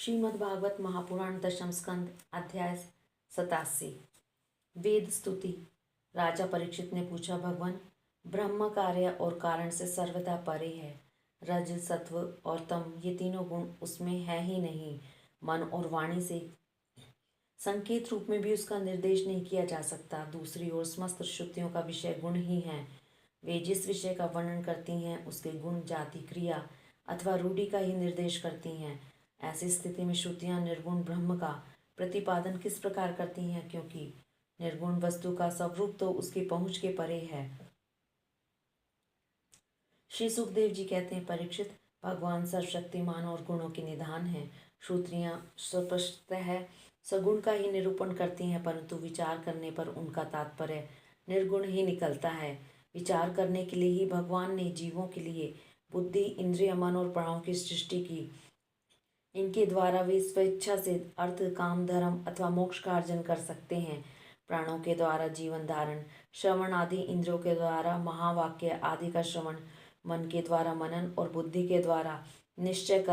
श्रीमद्भागवत महापुराण दशम स्कंद अध्याय 87। वेद स्तुति। राजा परीक्षित ने पूछा, भगवान, ब्रह्म कार्य और कारण से सर्वदा परे है। रज, सत्व और तम ये तीनों गुण उसमें है ही नहीं। मन और वाणी से संकेत रूप में भी उसका निर्देश नहीं किया जा सकता। दूसरी ओर समस्त श्रुतियों का विषय गुण ही है। वे जिस विषय का वर्णन करती हैं उसके गुण, जाति, क्रिया अथवा रूढ़ि का ही निर्देश करती हैं। ऐसी स्थिति में श्रुतियां निर्गुण ब्रह्म का प्रतिपादन किस प्रकार करती हैं, क्योंकि निर्गुण वस्तु का स्वरूप तो उसकी पहुंच के परे है। श्री सुखदेव जी कहते हैं, परीक्षित, भगवान सर्वशक्तिमान और गुणों के निधान हैं। श्रुतियां स्पष्टतः सगुण का ही निरूपण करती हैं, परंतु विचार करने पर उनका तात्पर्य निर्गुण ही निकलता है। विचार करने के लिए ही भगवान ने जीवों के लिए बुद्धि, इंद्रिय, मन और प्राणों की सृष्टि की। इनके द्वारा वे स्वेच्छा से अर्थ, काम, धर्म अथवा मोक्ष का अर्जन कर सकते हैं। प्राणों के द्वारा जीवन धारण, श्रवण आदि, इंद्रियों के द्वारा महावाक्य आदि का श्रवण, मन के द्वारा मनन और बुद्धि के द्वारा निश्चय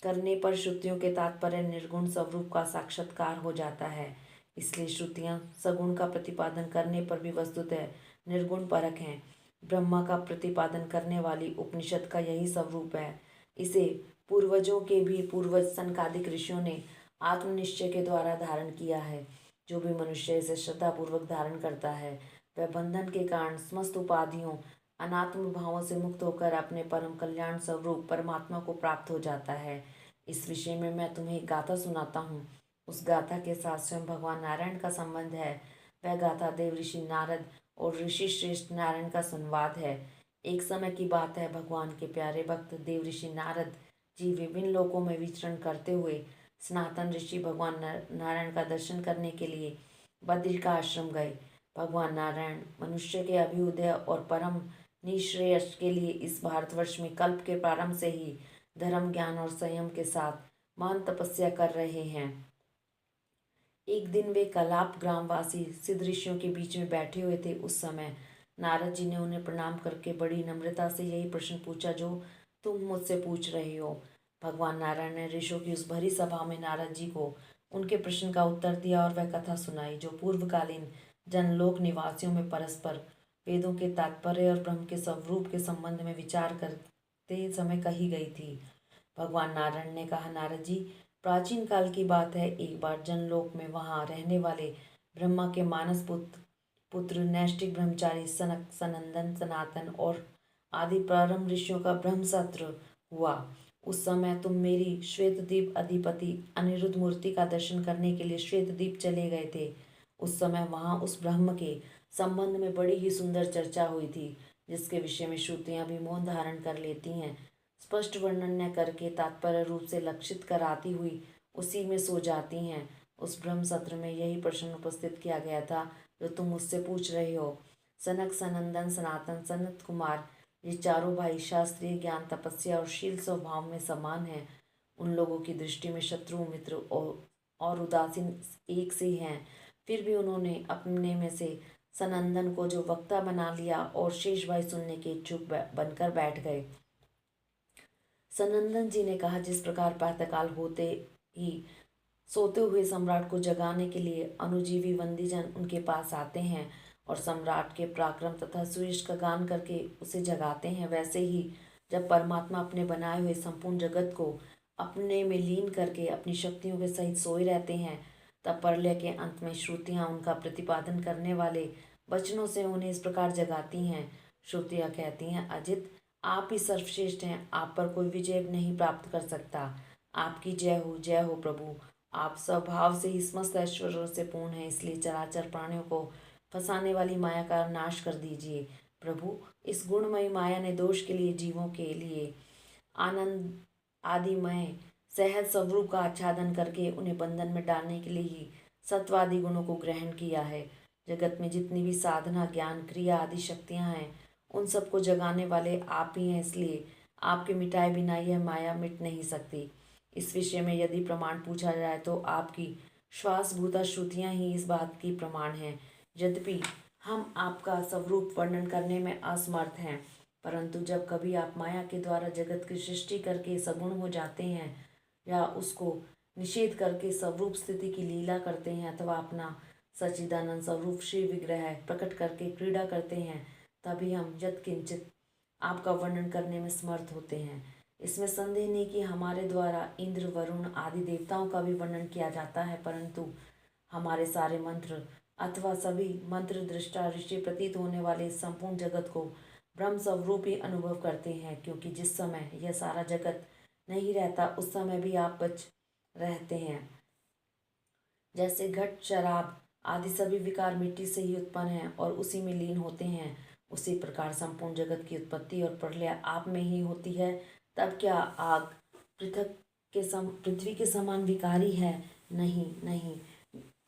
करने पर श्रुतियों के तात्पर्य निर्गुण स्वरूप का साक्षात्कार हो जाता है। इसलिए श्रुतियां सगुण का प्रतिपादन करने पर भी वस्तुतः निर्गुण परक हैं। ब्रह्मा का प्रतिपादन करने वाली उपनिषद का यही स्वरूप है। इसे पूर्वजों के भी पूर्वज सनकादिक ऋषियों ने आत्मनिश्चय के द्वारा धारण किया है। जो भी मनुष्य इसे श्रद्धापूर्वक धारण करता है वह बंधन के कारण समस्त उपाधियों, अनात्म भावों से मुक्त होकर अपने परम कल्याण स्वरूप परमात्मा को प्राप्त हो जाता है। इस विषय में मैं तुम्हें एक गाथा सुनाता हूँ। उस गाथा के साथ स्वयं भगवान नारायण का संबंध है। वह गाथा देव ऋषि नारद और ऋषि श्रेष्ठ नारायण का संवाद है। एक समय की बात है, भगवान के प्यारे भक्त देव ऋषि नारद जी विभिन्न लोकों में विचरण करते हुए सनातन ऋषि भगवान नारायण का दर्शन करने के लिए बद्री का आश्रम गए। भगवान नारायण मनुष्य के अभ्युदय और परम निश्रेयस के लिए इस भारतवर्ष में कल्प के प्रारंभ से ही धर्म, ज्ञान और संयम के साथ महान तपस्या कर रहे हैं। एक दिन वे कलाप ग्रामवासी सिद्ध ऋषियों के बीच में बैठे हुए थे। उस समय नारद जी ने उन्हें प्रणाम करके बड़ी नम्रता से यही प्रश्न पूछा जो तुम मुझसे पूछ रहे हो। भगवान नारायण ने ऋषियों की उस भरी सभा में नारद जी को उनके प्रश्न का उत्तर दिया और वह कथा सुनाई जो पूर्वकालीन जनलोक निवासियों में परस्पर वेदों के तात्पर्य और ब्रह्म के स्वरूप के संबंध में विचार करते समय कही गई थी। भगवान नारायण ने कहा, नारद जी, प्राचीन काल की बात है। एक बार जनलोक में वहां रहने वाले ब्रह्मा के मानस पुत्र नैष्ठिक ब्रह्मचारी सनक, सनंदन, सनातन और आदि परम ऋषियों का ब्रह्म सत्र हुआ। उस समय तुम मेरी श्वेतद्वीप अधिपति अनिरुद्ध मूर्ति का दर्शन करने के लिए श्वेतद्वीप चले गए थे। उस समय वहां उस ब्रह्म के संबंध में बड़ी ही सुंदर चर्चा हुई थी, जिसके विषय में श्रुतियां भी मौन धारण कर लेती हैं। स्पष्ट वर्णन न करके तात्पर्य रूप से लक्षित कराती हुई उसी में सो जाती हैं। उस ब्रह्म सत्र में यही प्रश्न उपस्थित किया गया था जो तुम मुझसे पूछ रहे हो। सनक, सनंदन, सनातन, सनत कुमार, ये चारों भाई शास्त्रीय ज्ञान, तपस्या और शील स्वभाव में समान हैं। उन लोगों की दृष्टि में शत्रु, मित्र और उदासीन एक से हैं। फिर भी उन्होंने अपने में से सनंदन को जो वक्ता बना लिया और शेष भाई सुनने के इच्छुक बनकर बैठ गए। सनंदन जी ने कहा, जिस प्रकार प्रातःकाल होते ही सोते हुए सम्राट को जगाने के लिए अनुजीवी वंदीजन उनके पास आते हैं और सम्राट के पराक्रम तथा सुयश का गान करके उसे जगाते हैं, वैसे ही जब परमात्मा अपने बनाए हुए संपूर्ण जगत को अपने में लीन करके अपनी शक्तियों के सहित सोए रहते हैं, तब प्रलय के अंत में श्रुतियां उनका प्रतिपादन करने वाले वचनों से उन्हें इस प्रकार जगाती हैं। श्रुतियां कहती हैं, अजित, आप ही सर्वश्रेष्ठ हैं, आप पर कोई विजय नहीं प्राप्त कर सकता। आपकी जय हो प्रभु। आप स्वभाव से ही समस्त ऐश्वर्यों से पूर्ण हैं, इसलिए चराचर प्राणियों को फंसाने वाली माया का नाश कर दीजिए। प्रभु, इस गुणमयी माया ने दोष के लिए जीवों के लिए आनंद आदिमय सहज स्वरूप का आच्छादन करके उन्हें बंधन में डालने के लिए ही सत्वादि गुणों को ग्रहण किया है। जगत में जितनी भी साधना, ज्ञान, क्रिया आदि शक्तियां हैं, उन सबको जगाने वाले आप ही हैं, इसलिए आपके मिटाए बिना यह माया मिट नहीं सकती। इस विषय में यदि प्रमाण पूछा जाए तो आपकी श्वासभूता श्रुतियां ही इस बात की प्रमाण हैं। यद्यपि हम आपका स्वरूप वर्णन करने में असमर्थ हैं, परंतु जब कभी आप माया के द्वारा जगत की सृष्टि करके सगुण हो जाते हैं, या उसको निषेध करके स्वरूप स्थिति की लीला करते हैं अथवा अपना सच्चिदानंद स्वरूप श्री विग्रह प्रकट करके क्रीड़ा करते हैं, तभी हम यत्किंचित आपका वर्णन करने में समर्थ होते हैं। इसमें संदेह नहीं कि हमारे द्वारा इंद्र, वरुण आदि देवताओं का भी वर्णन किया जाता है, परंतु हमारे सारे मंत्र अथवा सभी मंत्र दृष्टा ऋषि प्रतीत होने वाले इस संपूर्ण जगत को ब्रह्म स्वरूप ही अनुभव करते हैं, क्योंकि जिस समय यह सारा जगत नहीं रहता उस समय भी आप बच रहते हैं। जैसे घट, शराब आदि सभी विकार मिट्टी से ही उत्पन्न हैं और उसी में लीन होते हैं, उसी प्रकार संपूर्ण जगत की उत्पत्ति और प्रलय आप में ही होती है। तब क्या आग पृथ्वी के समान विकारी है? नहीं नहीं,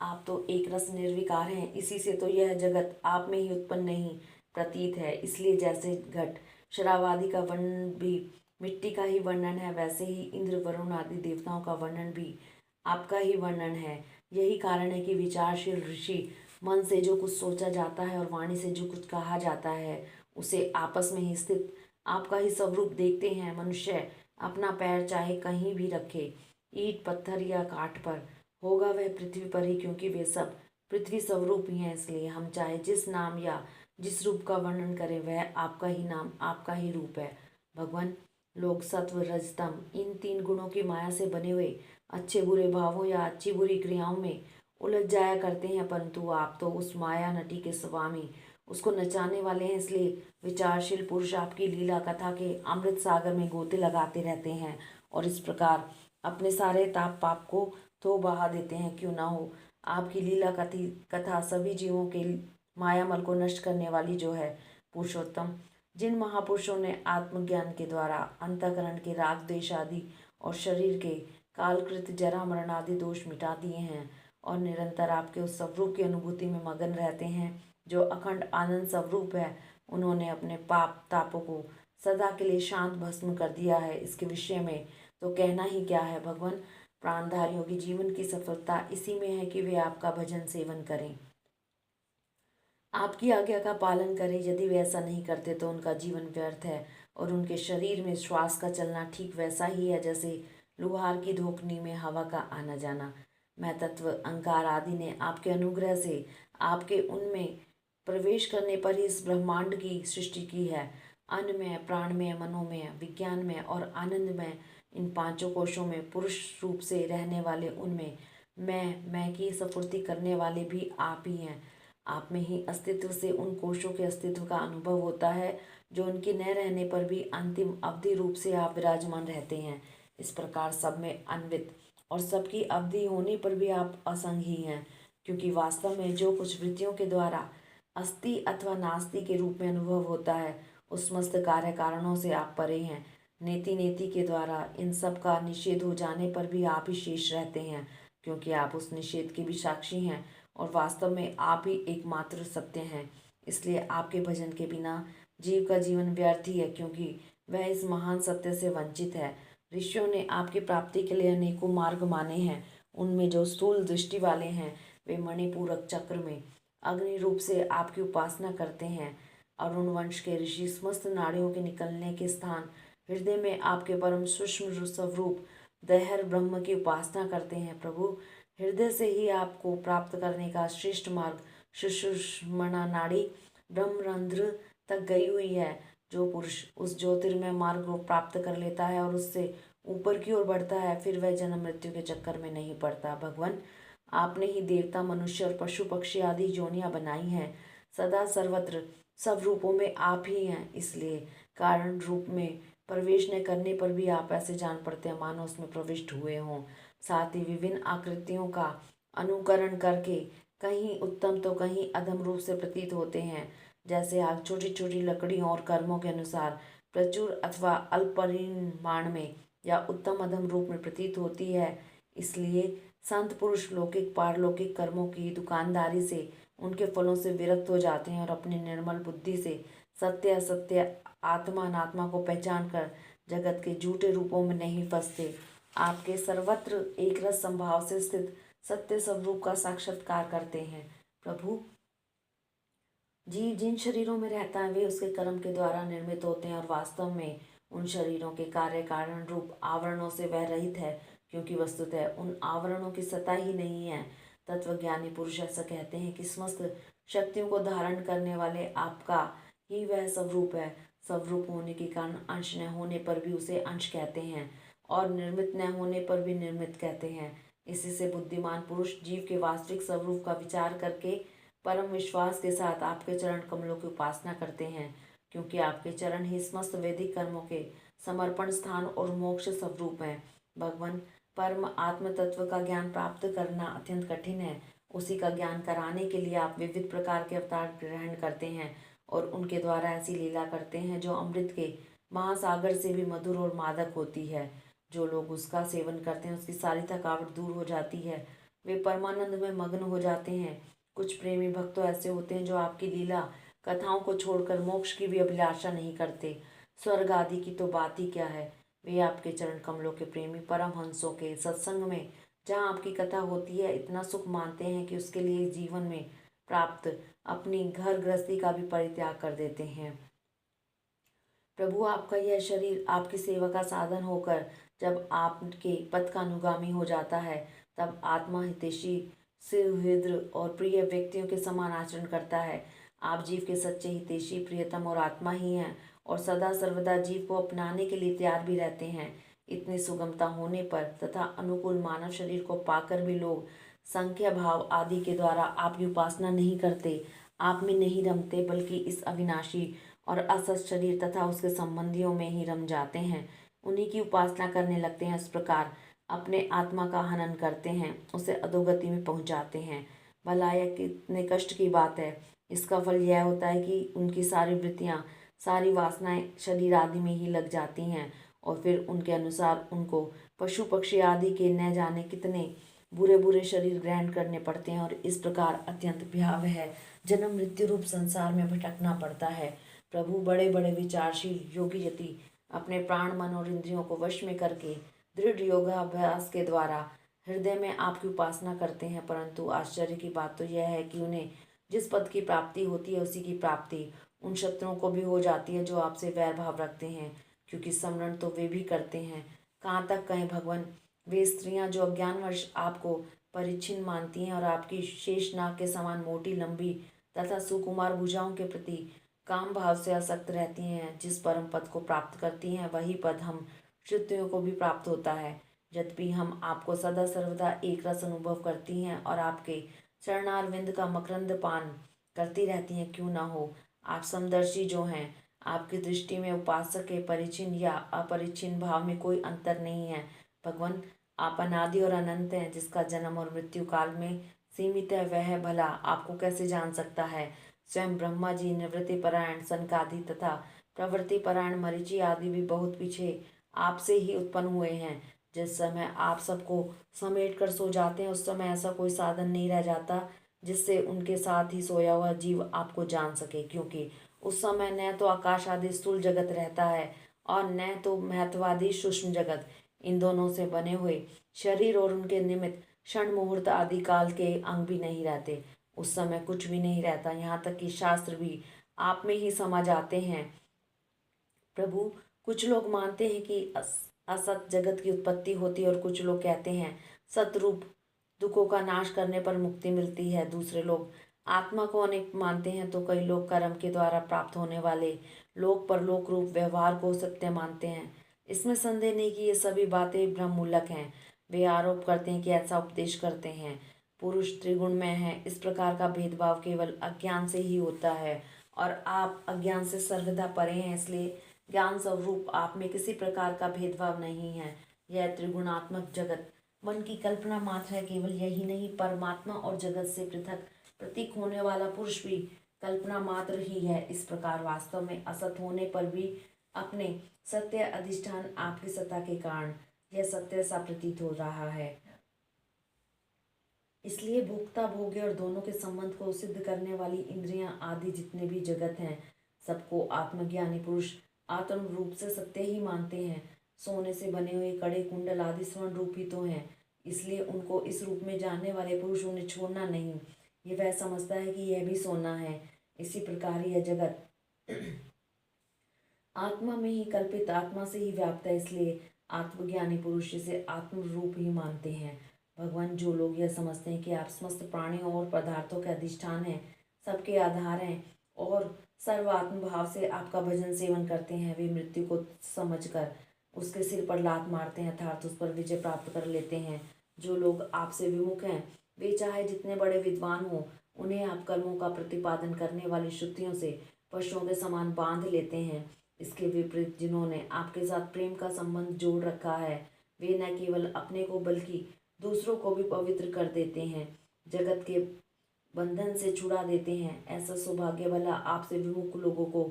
आप तो एक रस निर्विकार हैं, इसी से तो यह जगत आप में ही उत्पन्न नहीं प्रतीत है। इसलिए जैसे घट, शराब आदि का वर्णन भी मिट्टी का ही वर्णन है, वैसे ही इंद्र, वरुण आदि देवताओं का वर्णन भी आपका ही वर्णन है। यही कारण है कि विचारशील ऋषि मन से जो कुछ सोचा जाता है और वाणी से जो कुछ कहा जाता है उसे आपस में ही स्थित आपका ही स्वरूप देखते हैं। मनुष्य अपना पैर चाहे कहीं भी रखे, ईंट, पत्थर या काठ पर, होगा वह पृथ्वी पर ही, क्योंकि वे सब पृथ्वी स्वरूप ही हैं। इसलिए हम चाहे जिस नाम या जिस रूप का वर्णन करें वह आपका ही नाम, आपका ही रूप है। भगवान, लोग सत्व, रजतम इन 3 गुणों की माया से बने हुए अच्छे बुरे भावों या अच्छी बुरी क्रियाओं में उलझ जाया करते हैं, परंतु आप तो उस माया नटी के स्वामी, उसको नचाने वाले हैं। इसलिए विचारशील पुरुष आपकी लीला कथा के अमृत सागर में गोते लगाते रहते हैं और इस प्रकार अपने सारे ताप पाप को तो बहा देते हैं। क्यों ना हो आपकी लीला कथा सभी जीवों के मायामल को नष्ट करने वाली जो है। पुरुषोत्तम, जिन महापुरुषों ने आत्मज्ञान के द्वारा अंतःकरण के राग, द्वेष आदि और शरीर के कालकृत जरा, मरण आदि दोष मिटा दिए हैं और निरंतर आपके उस स्वरूप की अनुभूति में मगन रहते हैं जो अखंड आनंद स्वरूप है, उन्होंने अपने पाप तापों को सदा के लिए शांत भस्म कर दिया है। इसके विषय में तो कहना ही क्या है। भगवान, प्राणधारियों की जीवन की सफलता इसी में है कि वे आपका भजन सेवन करें, आपकी आज्ञा का पालन करें। यदि वे ऐसा नहीं करते तो उनका जीवन व्यर्थ है और उनके शरीर में श्वास का चलना ठीक वैसा ही है जैसे लुहार की धोखनी में हवा का आना जाना। मैं तत्व, अहंकार आदि ने आपके अनुग्रह से आपके उनमें प्रवेश करने पर ही इस ब्रह्मांड की सृष्टि की है। अन्नमय, प्राणमय, मनोमय, विज्ञानमय और आनंदमय इन 5 कोशों में पुरुष रूप से रहने वाले उनमें मैं की स्फूर्ति करने वाले भी आप ही हैं। आप में ही अस्तित्व से उन कोशों के अस्तित्व का अनुभव होता है जो उनके न रहने पर भी अंतिम अवधि रूप से आप विराजमान रहते हैं। इस प्रकार सब में अन्वित और सबकी अवधि होने पर भी आप असंग ही हैं, क्योंकि वास्तव में जो कुछ वृत्तियों के द्वारा अस्थि अथवा नास्ति के रूप में अनुभव होता है उस समस्त कार्य कारणों से आप परे हैं। नेति नेति के द्वारा इन सब का निषेध हो जाने पर भी आप ही शेष रहते हैं, क्योंकि आप उस निषेध के भी साक्षी हैं और वास्तव में आप ही एकमात्र सत्य हैं। इसलिए आपके भजन के बिना जीव का जीवन व्यर्थ ही है, क्योंकि वह इस महान सत्य से वंचित है। ऋषियों ने आपकी प्राप्ति के लिए अनेकों मार्ग माने हैं। उनमें जो स्थूल दृष्टि वाले हैं वे मणिपूरक चक्र में अग्नि रूप से आपकी उपासना करते हैं। अरुण वंश के ऋषि समस्त नाड़ियों के निकलने के स्थान हृदय में आपके परम सूक्ष्म स्वरूप दहर ब्रह्म की उपासना करते हैं। प्रभु, हृदय से ही आपको प्राप्त करने का श्रेष्ठ मार्ग सुषुम्ना नाड़ी ब्रह्मरंध्र तक गई हुई है। जो पुरुष उस ज्योतिर्मय मार्ग को प्राप्त कर लेता है और उससे ऊपर की ओर बढ़ता है, फिर वह जन्म मृत्यु के चक्कर में नहीं पड़ता। भगवान, आपने ही देवता, मनुष्य और पशु पक्षी आदि जोनियां बनाई हैं। सदा सर्वत्र सब रूपों में आप ही हैं, इसलिए कारण रूप में प्रवेश न करने पर भी आप ऐसे जान पड़ते हैं मानो उसमें प्रविष्ट हुए हों। साथ ही विभिन्न आकृतियों का अनुकरण करके कहीं उत्तम तो कहीं अधम रूप से प्रतीत होते हैं। जैसे आग छोटी छोटी लकड़ियों और कर्मों के अनुसार प्रचुर अथवा अल्प परिमाण में या उत्तम अधम रूप में प्रतीत होती है। इसलिए संत पुरुष लौकिक पारलौकिक कर्मों की दुकानदारी से, उनके फलों से विरक्त हो जाते हैं और अपनी निर्मल बुद्धि से सत्य असत्य, आत्मा अनात्मा को पहचान कर जगत के झूठे रूपों में नहीं फंसते। आपके सर्वत्र एक रस संभाव से स्थित सत्य स्वरूप का साक्षात्कार करते हैं। प्रभु, जीव जिन शरीरों में रहता है वे उसके कर्म के द्वारा निर्मित होते हैं और वास्तव में उन शरीरों के कार्य कारण रूप आवरणों से वह रहित है, क्योंकि वस्तुतः उन आवरणों की सत्ता ही नहीं है। तत्वज्ञानी पुरुष ऐसा कहते हैं कि समस्त शक्तियों को धारण करने वाले आपका ही वह स्वरूप है। स्वरूप होने के कारण अंश न होने पर भी उसे अंश कहते हैं और निर्मित न होने पर भी निर्मित कहते हैं। इसी से बुद्धिमान पुरुष जीव के वास्तविक स्वरूप का विचार करके परम विश्वास के साथ आपके चरण कमलों की उपासना करते हैं, क्योंकि आपके चरण ही समस्त वैदिक कर्मों के समर्पण स्थान और मोक्ष स्वरूप हैं। भगवान परम आत्म तत्व का ज्ञान प्राप्त करना अत्यंत कठिन है। उसी का ज्ञान कराने के लिए आप विविध प्रकार के अवतार ग्रहण करते हैं और उनके द्वारा ऐसी लीला करते हैं जो अमृत के महासागर से भी मधुर और मादक होती है। जो लोग उसका सेवन करते हैं उसकी सारी थकावट दूर हो जाती है, वे परमानंद में मग्न हो जाते हैं। कुछ प्रेमी भक्त तो ऐसे होते हैं जो आपकी लीला कथाओं को छोड़कर मोक्ष की भी अभिलाषा नहीं करते। स्वर्ग आदि की तो बात ही क्या है। वे आपके चरण कमलों के प्रेमी परमहंसों के सत्संग में जहाँ आपकी कथा होती है इतना सुख मानते हैं कि उसके लिए जीवन में प्राप्त अपनी घर गृहस्थी का भी परित्याग कर देते हैं। प्रभु, आपका यह शरीर आपकी सेवा का साधन होकर जब आपके पथ का अनुगामी हो जाता है तब आत्मा हितैषी सुहृद और प्रिय व्यक्तियों के समान आचरण करता है। आप जीव के सच्चे हितैषी प्रियतम और आत्मा ही हैं और सदा सर्वदा जीव को अपनाने के लिए तैयार भी रहते हैं। इतनी सुगमता होने पर तथा अनुकूल मानव शरीर को पाकर भी लोग संख्या भाव आदि के द्वारा आपकी उपासना नहीं करते, आप में नहीं रमते, बल्कि इस अविनाशी और असत शरीर तथा उसके संबंधियों में ही रम जाते हैं, उन्हीं की उपासना करने लगते हैं। इस प्रकार अपने आत्मा का हनन करते हैं, उसे अधोगति में पहुंचाते हैं। भला यह कितने कष्ट की बात है। इसका फल यह होता है कि उनकी सारी वृत्तियां, सारी वासनाएं शरीर आदि में ही लग जाती हैं और फिर उनके अनुसार उनको पशु पक्षी आदि के न जाने कितने बुरे बुरे शरीर ग्रहण करने पड़ते हैं और इस प्रकार अत्यंत भयावह जन्म मृत्यु रूप संसार में भटकना पड़ता है। प्रभु, बड़े बड़े विचारशील योगी यति अपने प्राण मन और इंद्रियों को वश में करके दृढ़ योगाभ्यास के द्वारा हृदय में आपकी उपासना करते हैं, परंतु आश्चर्य की बात तो यह है कि उन्हें जिस पद की प्राप्ति होती है उसी की प्राप्ति उन शत्रुओं को भी हो जाती है जो आपसे वैर भाव रखते हैं, क्योंकि स्मरण तो वे भी करते हैं। कहाँ तक कहें भगवान, वे स्त्रियां जो अज्ञानवश आपको परिच्छिन्न मानती हैं और आपकी शेषनाग के समान मोटी लंबी तथा सुकुमार भुजाओं के प्रति काम भाव से आसक्त रहती हैं, जिस परम पद को प्राप्त करती हैं वही पद हम श्रुतियों को भी प्राप्त होता है। यद्यपि हम आपको सदा सर्वदा एक रस अनुभव करती हैं और आपके चरणारविंद का मकरंद पान करती रहती हैं, क्यों ना हो। आप समदर्शी जो हैं, आपकी दृष्टि में उपासक के परिचिन या अपरिचिन भाव में कोई अंतर नहीं है। भगवान, आप अनादि और अनंत हैं, जिसका जन्म और मृत्यु काल में सीमित है वह भला आपको कैसे जान सकता है। स्वयं ब्रह्मा जी, निवृत्ति परायण सनकादि तथा प्रवृत्ति परायण मरीचि आदि भी बहुत पीछे आपसे ही उत्पन्न हुए हैं। जिस समय आप सबको समेट कर सो जाते हैं उस समय ऐसा कोई साधन नहीं रह जाता जिससे उनके साथ ही सोया हुआ जीव आपको जान सके, क्योंकि उस समय न तो आकाश आदि स्थूल जगत रहता है और न तो महत्वादी सूक्ष्म जगत। इन दोनों से बने हुए शरीर और उनके निमित्त क्षण मुहूर्त आदि काल के अंग भी नहीं रहते। उस समय कुछ भी नहीं रहता, यहाँ तक कि शास्त्र भी आप में ही समा जाते हैं। प्रभु, कुछ लोग मानते हैं कि असत जगत की उत्पत्ति होती है और कुछ लोग कहते हैं सतरूप दुखों का नाश करने पर मुक्ति मिलती है। दूसरे लोग आत्मा को अनेक मानते हैं, तो कई लोग कर्म के द्वारा प्राप्त होने वाले लोक परलोक रूप व्यवहार को सत्य मानते हैं। इसमें संदेह नहीं कि ये सभी बातें भ्रममूलक हैं। वे आरोप करते हैं कि ऐसा उपदेश करते हैं पुरुष त्रिगुण में है। इस प्रकार का भेदभाव केवल अज्ञान से ही होता है और आप अज्ञान से सर्वदा परे हैं, इसलिए ज्ञान स्वरूप आप में किसी प्रकार का भेदभाव नहीं है। यह त्रिगुणात्मक जगत मन की कल्पना मात्र है। केवल यही नहीं, परमात्मा और जगत से पृथक प्रतीक होने वाला पुरुष भी कल्पना मात्र ही है। इस प्रकार वास्तव में असत होने पर भी अपने सत्य अधिष्ठान आपकी सत्ता के कारण यह सत्य सा प्रतीत हो रहा है। इसलिए भोक्ता भोग्य और दोनों के संबंध को सिद्ध करने वाली इंद्रियां आदि जितने भी जगत हैं, सबको आत्मज्ञानी पुरुष आत्म रूप से सत्य ही मानते हैं। सोने से बने हुए कड़े कुंडल आदि स्वर्ण रूप ही तो हैं, इसलिए उनको इस रूप में जानने वाले पुरुष उन्हें छोड़ना नहीं। ये वह समझता है कि यह भी सोना है। इसी प्रकार यह जगत आत्मा में ही कल्पित, आत्मा से ही व्याप्त है, इसलिए आत्मज्ञानी पुरुष इसे आत्म रूप ही मानते हैं। भगवान, जो लोग यह समझते हैं कि आप समस्त प्राणियों और पदार्थों के अधिष्ठान हैं, सबके आधार हैं और सर्वात्म भाव से आपका भजन सेवन करते हैं, वे मृत्यु को समझकर उसके सिर पर लात मारते हैं अर्थात उस पर विजय प्राप्त कर लेते हैं। जो लोग आपसे विमुख हैं वे चाहे जितने बड़े विद्वान हों, उन्हें आप कर्मों का प्रतिपादन करने वाली श्रुतियों से पशुओं के समान बांध लेते हैं। इसके विपरीत जिन्होंने आपके साथ प्रेम का संबंध जोड़ रखा है, वे न केवल अपने को बल्कि दूसरों को भी पवित्र कर देते हैं, जगत के बंधन से छुड़ा देते हैं। ऐसा सौभाग्य भला आपसे विमुख लोगों को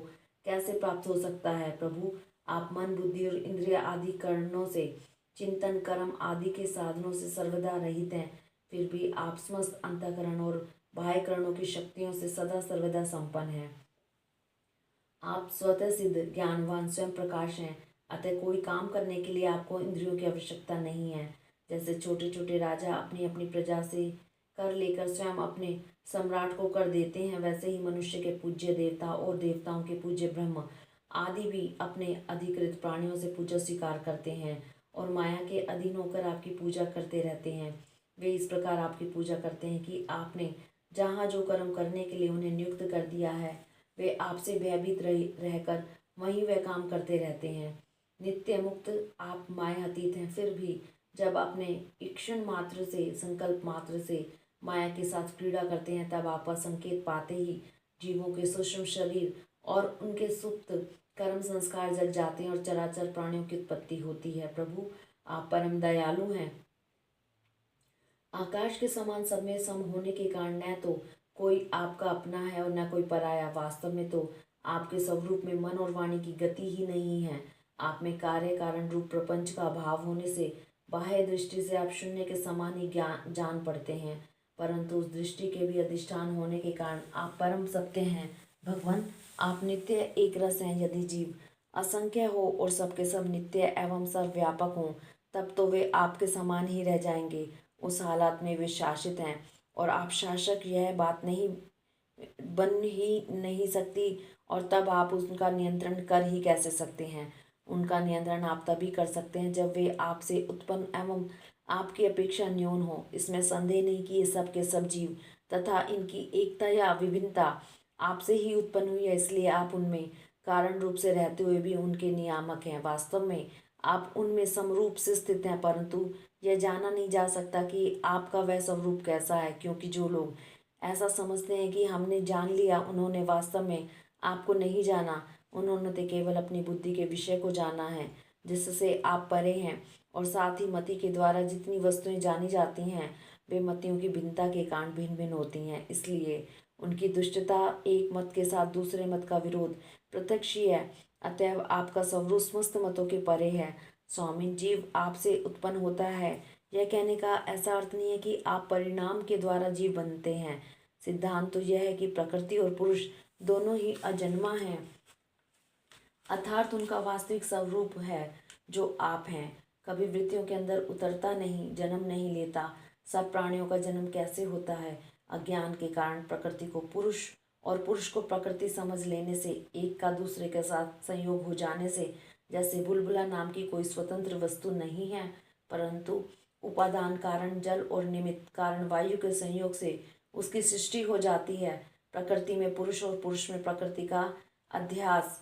कैसे प्राप्त हो सकता है? प्रभु, आप मन, बुद्धि और इंद्रिय आदि करणों से, चिंतन, कर्म आदि के साधनों से सर्वदा रहित हैं, फिर भी आप समस्त अंतःकरण और बाह्यकरणों की शक्तियों से सदा सर्वदा संपन्न हैं। आप स्वतः सिद्ध ज्ञानवान स्वयं प्रकाश हैं, अतः कोई काम करने के लिए आपको इंद्रियों की आवश्यकता नहीं है। जैसे छोटे छोटे राजा अपनी अपनी प्रजा से कर लेकर स्वयं अपने सम्राट को कर देते हैं, वैसे ही मनुष्य के पूज्य देवता और देवताओं के पूज्य ब्रह्म आदि भी अपने अधिकृत प्राणियों से पूजा स्वीकार करते हैं और माया के अधीन होकर आपकी पूजा करते रहते हैं। वे इस प्रकार आपकी पूजा करते हैं कि आपने जहाँ जो कर्म करने के लिए उन्हें नियुक्त कर दिया है, वे आपसे भयभीत रहकर वहीं वह काम करते रहते हैं। नित्य मुक्त आप माया अतीत हैं, फिर भी जब अपने इक्षण मात्र से, संकल्प मात्र से माया के साथ क्रीड़ा करते हैं, तब आपका संकेत पाते ही जीवों के सूक्ष्म शरीर और उनके सुप्त कर्म संस्कार जग जाते हैं और चराचर प्राणियों की उत्पत्ति होती है। प्रभु, आप परम दयालु हैं। आकाश के समान सब में सम होने के कारण न तो कोई आपका अपना है और न कोई पराया। वास्तव में तो आपके स्वरूप में मन और वाणी की गति ही नहीं है। आप में कार्य कारण रूप प्रपंच का अभाव होने से बाह्य दृष्टि से आप शून्य के समान ही ज्ञान जान पड़ते हैं, परंतु उस दृष्टि के भी अधिष्ठान होने के कारण आप परम सत्य हैं। भगवान, आप नित्य एक रस हैं। यदि जीव असंख्य हो और सबके सब नित्य एवं सर्वव्यापक हों, तब तो वे आपके समान ही रह जाएंगे। उस हालात में वे शासित हैं और आप शासक, यह बात नहीं बन ही नहीं सकती, और तब आप उनका नियंत्रण कर ही कैसे सकते हैं? उनका नियंत्रण आप तभी कर सकते हैं जब वे आपसे उत्पन्न एवं आपकी अपेक्षा न्यून हो। इसमें संदेह नहीं कि ये सब के सब जीव तथा इनकी एकता या विभिन्नता आपसे ही उत्पन्न हुई है, इसलिए आप उनमें कारण रूप से रहते हुए भी उनके नियामक हैं। वास्तव में आप उनमें समरूप से स्थित हैं, परंतु यह जाना नहीं जा सकता कि आपका वह स्वरूप कैसा है, क्योंकि जो लोग ऐसा समझते हैं कि हमने जान लिया, उन्होंने वास्तव में आपको नहीं जाना। उन्होंने तो केवल अपनी बुद्धि के विषय को जाना है, जिससे आप परे हैं, और साथ ही मति के द्वारा जितनी वस्तुएं जानी जाती हैं, वे मतियों की भिन्नता के कारण भिन्न भिन्न होती हैं। इसलिए उनकी दुष्टता एक मत के साथ दूसरे मत का विरोध प्रत्यक्ष ही है। अतएव आपका स्वरूप समस्त मतों के परे है। स्वामी, जीव आपसे उत्पन्न होता है, यह कहने का ऐसा अर्थ नहीं है कि आप परिणाम के द्वारा जीव बनते हैं। सिद्धांत तो यह है कि प्रकृति और पुरुष दोनों ही अजन्मा हैं, अर्थात उनका वास्तविक स्वरूप है जो आप हैं, कभी वृत्तियों के अंदर उतरता नहीं, जन्म नहीं लेता। सब प्राणियों का जन्म कैसे होता है? अज्ञान के कारण प्रकृति को पुरुष और पुरुष को प्रकृति समझ लेने से, एक का दूसरे के साथ संयोग हो जाने से। जैसे बुलबुला नाम की कोई स्वतंत्र वस्तु नहीं है, परंतु उपादान कारण जल और निमित्त कारण वायु के संयोग से उसकी सृष्टि हो जाती है। प्रकृति में पुरुष और पुरुष में प्रकृति का अध्यास,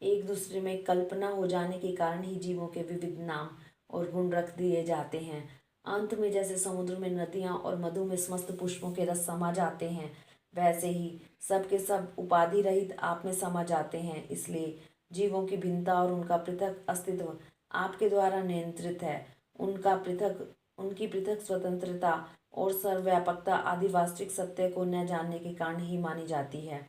एक दूसरे में कल्पना हो जाने के कारण ही जीवों के विविध नाम और गुण रख दिए जाते हैं। अंत में जैसे समुद्र में नदियां और मधु में समस्त पुष्पों के रस समा जाते हैं, वैसे ही सब के सब उपाधि रहित आप में समा जाते हैं। इसलिए जीवों की भिन्नता और उनका पृथक अस्तित्व आपके द्वारा नियंत्रित है। उनकी पृथक स्वतंत्रता और सर्वव्यापकता आदि वास्तविक सत्य को न जानने के कारण ही मानी जाती है।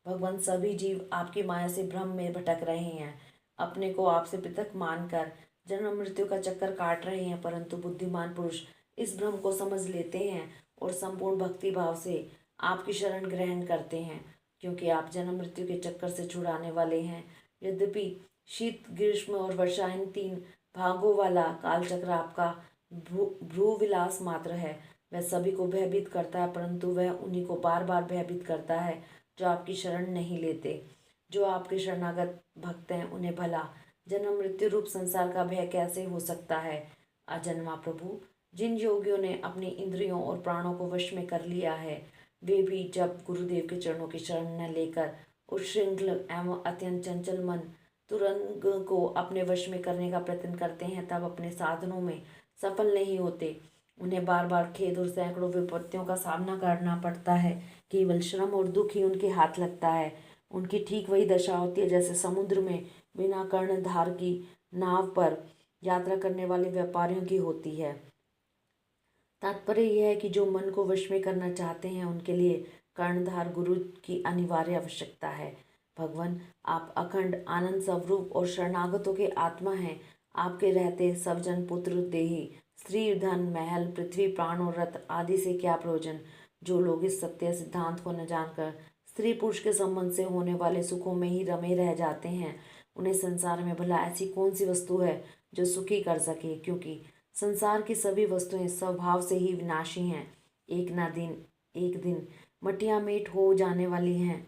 भगवान, सभी जीव आपकी माया से भ्रम में भटक रहे हैं, अपने को आपसे पृथक मानकर जन्म मृत्यु का चक्कर काट रहे हैं, परंतु बुद्धिमान पुरुष इस भ्रम को समझ लेते हैं और संपूर्ण भक्ति भाव से आपकी शरण ग्रहण करते हैं, क्योंकि आप जन्म मृत्यु के चक्कर से छुड़ाने वाले हैं। यद्यपि शीत, ग्रीष्म और वर्षा, इन तीन भागों वाला कालचक्र आपका भ्रू विलास मात्र है। वह सभी को भयभीत करता है, परंतु वह उन्हीं को बार बार भयभीत करता है जो आपकी शरण नहीं लेते। जो आपके शरणागत भक्त हैं, उन्हें भला जन्म मृत्यु रूप संसार का भय कैसे हो सकता है। अजन्मा प्रभु, जिन योगियों ने अपनी इंद्रियों और प्राणों को वश में कर लिया है, वे भी जब गुरुदेव के चरणों की शरण न लेकर उच्छृंखल एवं अत्यंत चंचल मन तुरंग को अपने वश में करने का प्रयत्न करते हैं, तब अपने साधनों में सफल नहीं होते। उन्हें बार बार खेद और सैकड़ों विपत्तियों का सामना करना पड़ता है। केवल श्रम और दुख ही उनके हाथ लगता है। उनकी ठीक वही दशा होती है जैसे समुद्र में बिना कर्णधार की नाव पर यात्रा करने वाले व्यापारियों की होती है। तात्पर्य यह है कि जो मन को वश में करना चाहते हैं, उनके लिए कर्णधार गुरु की अनिवार्य आवश्यकता है। भगवान, आप अखंड आनंद स्वरूप और शरणागतों के आत्मा हैं। आपके रहते सब जन पुत्र देही स्त्री धन महल पृथ्वी प्राण और रथ आदि से क्या प्रयोजन। जो लोग इस सत्य सिद्धांत को न जानकर स्त्री पुरुष के संबंध से होने वाले सुखों में ही रमे रह जाते हैं, उन्हें संसार में भला ऐसी कौन सी वस्तु है जो सुखी कर सके, क्योंकि संसार की सभी वस्तुएं स्वभाव से ही विनाशी हैं। एक दिन मटिया मेट हो जाने वाली हैं।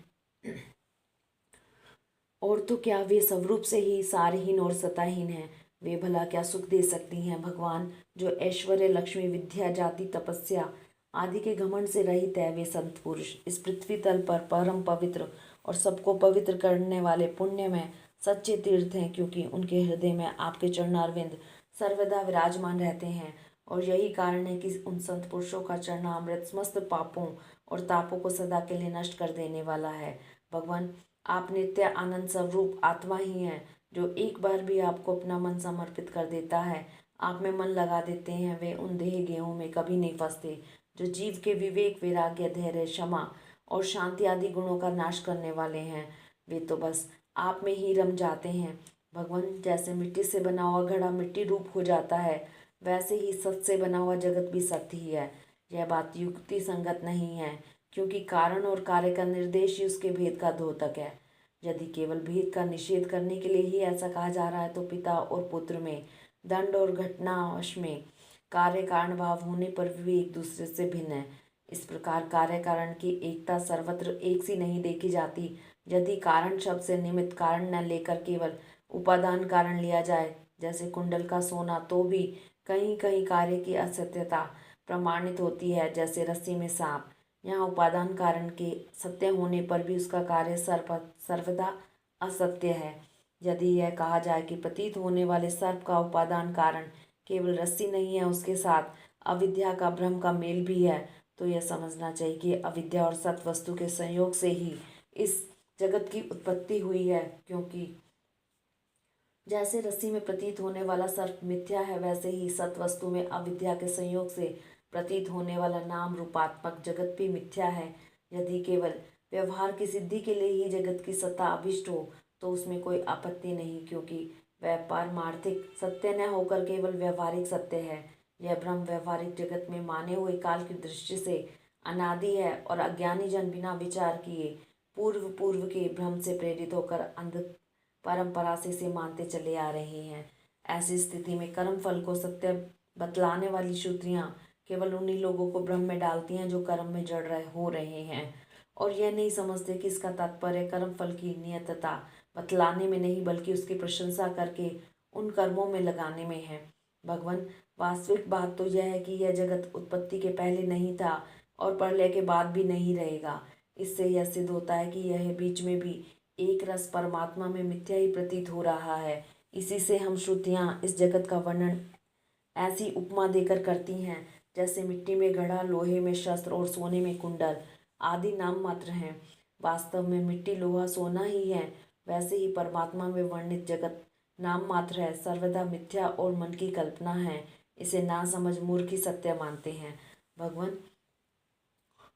और तो क्या वे स्वरूप से ही सारहीन और सताहीन हैं। वे भला क्या सुख दे सकती हैं। भगवान, जो ऐश्वर्य लक्ष्मी विद्या जाति तपस्या आदि के घमंड से रहित है, वे संत पुरुष इस पृथ्वी तल पर परम पवित्र और सबको पवित्र करने वाले पुण्य में सच्चे तीर्थ हैं, क्योंकि उनके हृदय में आपके चरणारविंद सर्वदा विराजमान रहते हैं। और यही कारण है कि उन संत पुरुषों का चरणामृत समस्त पापों और तापों को सदा के लिए नष्ट कर देने वाला है। भगवान, आप नित्य आनंद स्वरूप आत्मा ही हैं, जो एक बार भी आपको अपना मन समर्पित कर देता है, आप में मन लगा देते हैं, वे उन देह गेहूं में कभी नहीं फंसते, जो जीव के विवेक वैराग्य धैर्य क्षमा और शांति आदि गुणों का नाश करने वाले हैं। वे तो बस आप में ही रम जाते हैं। भगवान, जैसे मिट्टी से बना हुआ घड़ा मिट्टी रूप हो जाता है, वैसे ही सत्य से बना हुआ जगत भी सत्य ही है। यह बात युक्ति संगत नहीं है, क्योंकि कारण और कार्य का निर्देश ही उसके भेद का द्योतक है। यदि केवल भेद का निषेध करने के लिए ही ऐसा कहा जा रहा है, तो पिता और पुत्र में दंड और घटनावश में कार्य कारण भाव होने पर भी एक दूसरे से भिन्न है। इस प्रकार कार्य कारण की एकता सर्वत्र एक सी नहीं देखी जाती। यदि कारण शब्द से निमित्त कारण न लेकर केवल उपादान कारण लिया जाए, जैसे कुंडल का सोना, तो भी कहीं कहीं कार्य की असत्यता प्रमाणित होती है, जैसे रस्सी में सांप। यहाँ उपादान कारण के सत्य होने पर भी उसका कार्य सर्वदा असत्य है। यदि यह कहा जाए कि प्रतीत होने वाले सर्प का उपादान कारण केवल रस्सी नहीं है, उसके साथ अविद्या का भ्रम का मेल भी है, तो यह समझना चाहिए कि अविद्या और सत वस्तु के संयोग से ही इस जगत की उत्पत्ति हुई है। क्योंकि जैसे रस्सी में प्रतीत होने वाला सर्प मिथ्या है, वैसे ही सत वस्तु में अविद्या के संयोग से प्रतीत होने वाला नाम रूपात्मक जगत भी मिथ्या है। यदि केवल व्यवहार की सिद्धि के लिए ही जगत की सत्ता अभिष्ट हो, तो उसमें कोई आपत्ति नहीं, क्योंकि वह पारमार्थिक सत्य न होकर केवल व्यवहारिक सत्य है। यह ब्रह्म व्यवहारिक जगत में माने हुए काल की दृष्टि से अनादि है, और अज्ञानी जन बिना विचार किए पूर्व के भ्रम से प्रेरित होकर अंध परंपरा से इसे मानते चले आ रहे हैं। ऐसी स्थिति में कर्म फल को सत्य बतलाने वाली श्रुतियां केवल उन्हीं लोगों को भ्रम में डालती हैं जो कर्म में जड़ रहे हैं, और यह नहीं समझते कि इसका तात्पर्य कर्म फल की नियतता बतलाने में नहीं, बल्कि उसकी प्रशंसा करके उन कर्मों में लगाने में है। भगवान, वास्तविक बात तो यह है कि यह जगत उत्पत्ति के पहले नहीं था और प्रलय के बाद भी नहीं रहेगा। इससे यह सिद्ध होता है कि यह बीच में भी एक रस परमात्मा में मिथ्या ही प्रतीत हो रहा है। इसी से हम श्रुतियां इस जगत का वर्णन ऐसी उपमा देकर करती हैं, जैसे मिट्टी में घड़ा, लोहे में शस्त्र और सोने में कुंडल आदि नाम मात्र हैं। वास्तव में मिट्टी लोहा सोना ही है। वैसे ही परमात्मा में वर्णित जगत नाम मात्र है, सर्वदा मिथ्या और मन की कल्पना है। इसे ना समझ मूर्ख ही सत्य मानते हैं। भगवान,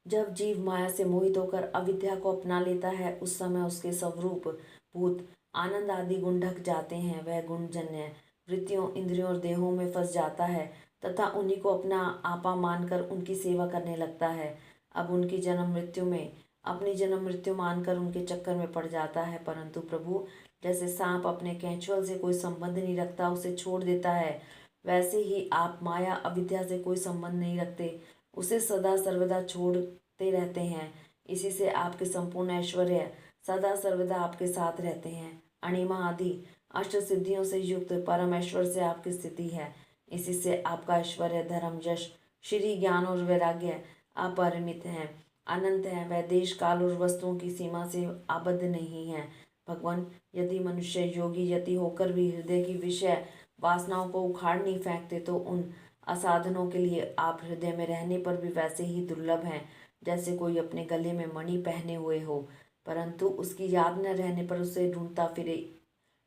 जब जीव माया से मोहित होकर अविद्या को अपना लेता है, उस समय उसके स्वरूप भूत आनंद आदि गुण ढक जाते हैं। वह गुणजन्य वृत्तियों इंद्रियों और देहों में फंस जाता है तथा उन्हीं को अपना आपा मानकर उनकी सेवा करने लगता है। अब उनकी जन्म मृत्यु में अपनी जन्म मृत्यु मानकर उनके चक्कर में पड़ जाता है। परंतु प्रभु, जैसे सांप अपने केंचुअल से कोई संबंध नहीं रखता, उसे छोड़ देता है, वैसे ही आप माया अविद्या से कोई संबंध नहीं रखते, उसे सदा सर्वदा छोड़ते रहते हैं। इसी से आपके संपूर्ण ऐश्वर्य सदा सर्वदा आपके साथ रहते हैं। अणिमा आदि अष्ट सिद्धियों से युक्त परम ऐश्वर्य से आपकी स्थिति है। इसी से आपका ऐश्वर्य, धर्म, यश, श्री, ज्ञान और वैराग्य अपरिमित है, अनंत है। वह देश, काल और वस्तुओं की सीमा से आबद्ध नहीं है। भगवान, यदि मनुष्य योगी यति होकर भी हृदय की विषय वासनाओं को उखाड़ नहीं फेंकते तो उन असाधनों के लिए आप हृदय में रहने पर भी वैसे ही दुर्लभ हैं जैसे कोई अपने गले में मणि पहने हुए हो, परंतु उसकी याद न रहने पर उसे ढूंढता फिरे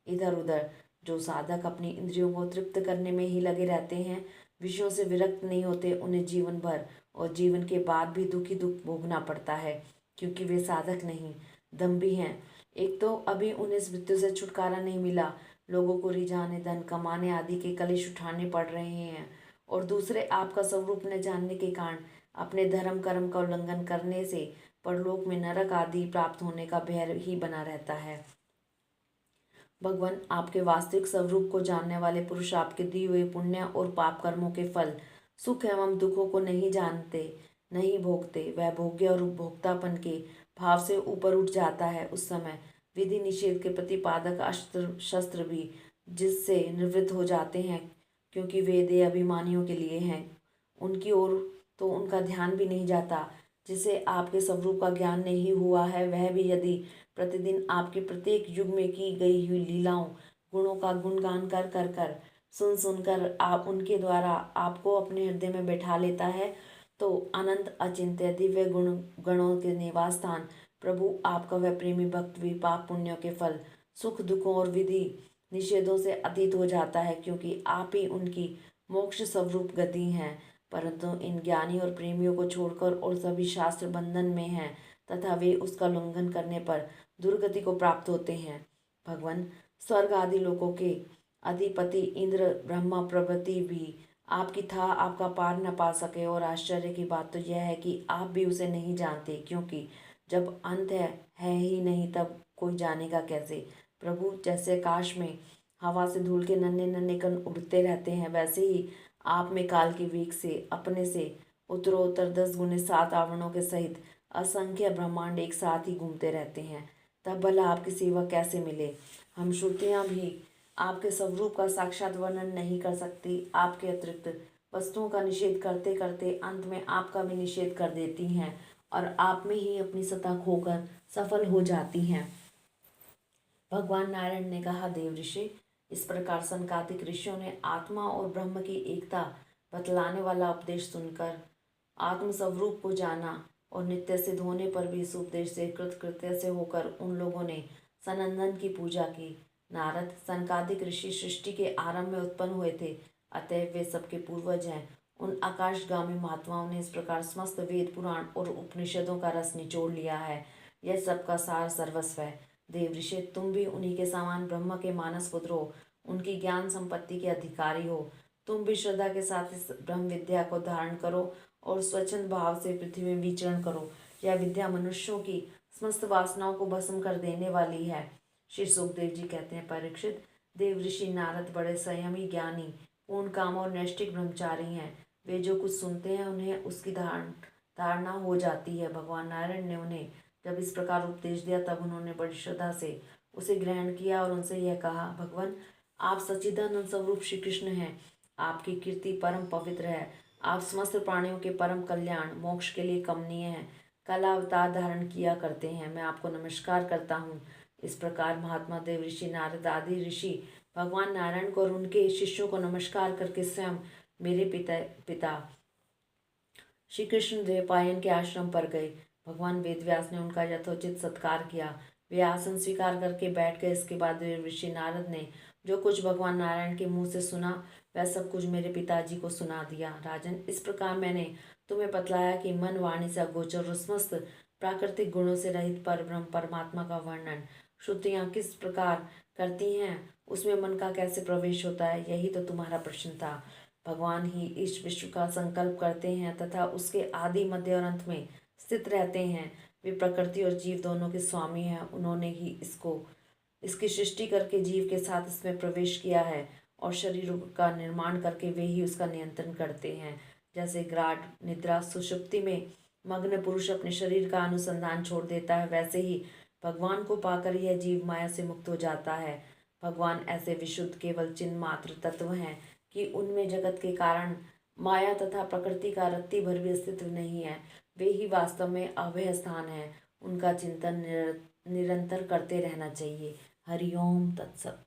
इधर उधर। जो साधक अपनी इंद्रियों को तृप्त करने में ही लगे रहते हैं, विषयों से विरक्त नहीं होते, उन्हें जीवन भर और जीवन के बाद भी दुख ही दुख भोगना पड़ता है, क्योंकि वे साधक नहीं, दम्भी हैं। एक तो अभी उन्हें इस मृत्यु से छुटकारा नहीं मिला, लोगों को रिझाने, धन कमाने आदि के कलेश उठाने पड़ रहे हैं, और दूसरे आपका स्वरूप न जानने के कारण अपने धर्म कर्म का उल्लंघन करने से परलोक में नरक आदि प्राप्त होने का भय ही बना रहता है। भगवान, आपके वास्तविक स्वरूप को जानने वाले पुरुष आपके दिए हुए पुण्य और पाप कर्मों के फल, सुख एवं दुखों को नहीं जानते, नहीं भोगते। वह भोग्य और उपभोक्तापन के भाव से ऊपर उठ जाता है। उस समय विधि निषेध के प्रतिपादक अस्त्र शस्त्र भी जिससे निवृत्त हो जाते हैं, क्योंकि वे देह अभिमानियों के लिए हैं। उनकी ओर तो उनका ध्यान भी नहीं जाता। जिसे आपके स्वरूप का ज्ञान नहीं हुआ है, वह भी यदि प्रतिदिन आपके प्रत्येक युग में की गई हुई लीलाओं, गुणों का गुणगान कर कर कर सुन सुनकर आप उनके द्वारा आपको अपने हृदय में बैठा लेता है, तो अनंत अचिंत्य दिव्य गुण गणों के निवास स्थान प्रभु आपका वह प्रेमी भक्त भी पाप पुण्यों के फल, सुख दुखों और विधि निषेधों से अतीत हो जाता है, क्योंकि आप ही उनकी मोक्ष स्वरूप गति हैं। परंतु इन ज्ञानी और प्रेमियों को छोड़कर और सभी शास्त्र बंधन में हैं तथा वे उसका उल्लंघन करने पर दुर्गति को प्राप्त होते हैं। भगवान, स्वर्ग आदि लोकों के अधिपति इंद्र, ब्रह्मा प्रभृति भी आपकी था आपका पार न पा सके, और आश्चर्य की बात तो यह है कि आप भी उसे नहीं जानते, क्योंकि जब अंत है ही नहीं तब कोई जानेगा कैसे। प्रभु, जैसे आकाश में हवा से धूल के नन्हे नन्हे कण उड़ते रहते हैं, वैसे ही आप में काल के वेग से अपने से उत्तरोत्तर 10 गुने 7 आवरणों के सहित असंख्य ब्रह्मांड एक साथ ही घूमते रहते हैं। तब भला आपकी सेवा कैसे मिले। हम श्रुतियाँ भी आपके स्वरूप का साक्षात वर्णन नहीं कर सकती। आपके अतिरिक्त वस्तुओं का निषेध करते करते अंत में आपका भी निषेध कर देती हैं और आप में ही अपनी सत्ता खोकर सफल हो जाती हैं। भगवान नारायण ने कहा, देव ऋषि, इस प्रकार सनकादिक ऋषियों ने आत्मा और ब्रह्म की एकता बतलाने वाला उपदेश सुनकर आत्म स्वरूप को जाना, और नित्य सिद्ध होने पर भी इस उपदेश से कृतकृत्य से होकर उन लोगों ने सनंदन की पूजा की। नारद, सनकादिक ऋषि सृष्टि के आरंभ में उत्पन्न हुए थे, अतः वे सबके पूर्वज हैं। उन आकाशगामी महात्माओं ने इस प्रकार समस्त वेद पुराण और उपनिषदों का रस निचोड़ लिया है। यह सबका सार सर्वस्व है। देव ऋषि, तुम भी उन्हीं के समान ब्रह्म के मानस पुत्र हो, उनकी ज्ञान संपत्ति के अधिकारी हो। तुम भी श्रद्धा के साथ इस ब्रह्म विद्या को धारण करो और स्वच्छंद भाव से पृथ्वी में विचरण करो। यह विद्या मनुष्यों की समस्त वासनाओं को भस्म कर देने वाली है। श्री सुखदेव जी कहते हैं, परीक्षित, देव ऋषि नारद बड़े संयमी, ज्ञानी, पूर्ण काम और नैष्ठिक ब्रह्मचारी हैं। वे जो कुछ सुनते हैं उन्हें उसकी धारणा हो जाती है। भगवान नारायण ने उन्हें जब इस प्रकार उपदेश दिया तब उन्होंने बड़ी श्रद्धा से उसे ग्रहण किया और उनसे यह कहा, भगवान, आप सच्चिदानंद स्वरूप श्री कृष्ण हैं। आपकी कीर्ति परम पवित्र है। आप समस्त प्राणियों के परम कल्याण मोक्ष के लिए कमनीय हैं। कल अवतार धारण किया करते हैं। मैं आपको नमस्कार करता हूँ। इस प्रकार महात्मा देव ऋषि, नारद आदि ऋषि भगवान नारायण को और उनके शिष्यों को नमस्कार करके स्वयं मेरे पिता श्री कृष्ण द्वैपायन के आश्रम पर गए। भगवान वेदव्यास ने उनका यथोचित सत्कार किया। वे आसन स्वीकार करके बैठ गए। इसके बाद ऋषि नारद ने जो कुछ भगवान नारायण के मुंह से सुना वह सब कुछ मेरे पिताजी को सुना दिया। राजन, इस प्रकार मैंने तुम्हें बतलाया कि मन वाणी से अगोचर और समस्त प्राकृतिक गुणों से रहित पर ब्रह्म परमात्मा का वर्णन श्रुतियाँ किस प्रकार करती हैं, उसमें मन का कैसे प्रवेश होता है, यही तो तुम्हारा प्रश्न था। भगवान ही इस विश्व का संकल्प करते हैं तथा उसके आदि मध्य और अंत में स्थित रहते हैं। वे प्रकृति और जीव दोनों के स्वामी हैं। उन्होंने ही इसकी सृष्टि करके जीव के साथ इसमें प्रवेश किया है और शरीर का निर्माण करके वे ही उसका नियंत्रण करते हैं। जैसे ग्राड निद्रा सुषुप्ति में मग्न पुरुष अपने शरीर का अनुसंधान छोड़ देता है, वैसे ही भगवान को पाकर यह जीव माया से मुक्त हो जाता है। भगवान ऐसे विशुद्ध केवल चिन्ह मात्र तत्व हैं कि उनमें जगत के कारण माया तथा प्रकृति का रत्ती भर भी अस्तित्व नहीं है। वे ही वास्तव में अभय स्थान है। उनका चिंतन निरंतर करते रहना चाहिए। हरिओम तत्सत।